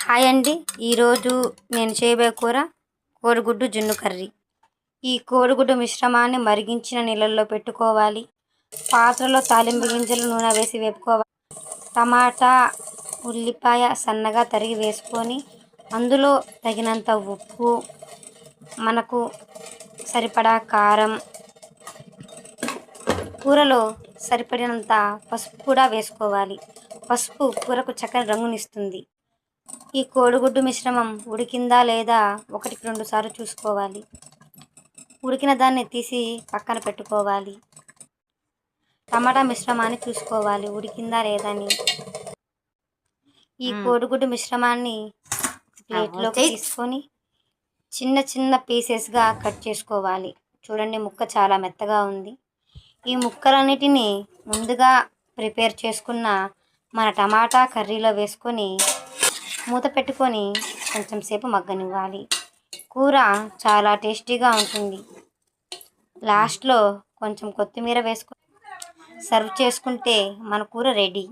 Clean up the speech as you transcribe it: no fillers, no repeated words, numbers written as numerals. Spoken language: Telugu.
హాయ్ అండి. ఈరోజు నేను చేయబోయే కూర కోడిగుడ్డు జున్ను కర్రీ. ఈ కోడిగుడ్డు మిశ్రమాన్ని మరిగించిన నీళ్ళల్లో పెట్టుకోవాలి. పాత్రలో తాలింపు గింజలు నూనె వేసి వేపుకోవాలి. టమాటా, ఉల్లిపాయ సన్నగా తరిగి వేసుకొని అందులో తగినంత ఉప్పు, మనకు సరిపడా కారం, కూరలో సరిపడినంత పసుపు కూడా వేసుకోవాలి. పసుపు కూరకు చక్కని రంగునిస్తుంది. ఈ కోడిగుడ్డు మిశ్రమం ఉడికిందా లేదా 1-2 సార్లు చూసుకోవాలి. ఉడికిన దాన్ని తీసి పక్కన పెట్టుకోవాలి. టమాటా మిశ్రమాన్ని చూసుకోవాలి ఉడికిందా లేదా అని. ఈ కోడిగుడ్డు మిశ్రమాన్ని ప్లేట్లోకి తీసుకొని చిన్న చిన్న పీసెస్గా కట్ చేసుకోవాలి. చూడండి, ముక్క చాలా మెత్తగా ఉంది. ఈ ముక్కలన్నిటినీ ముందుగా ప్రిపేర్ చేసుకున్న మన టమాటా కర్రీలో వేసుకొని మూత పెట్టుకొని కొంచెం సేపు మగ్గనివ్వాలి. కూర చాలా టేస్టీగా ఉంటుంది. లాస్ట్లో కొంచెం కొత్తిమీర వేసుకొని సర్వ్ చేసుకుంటే మన కూర రెడీ.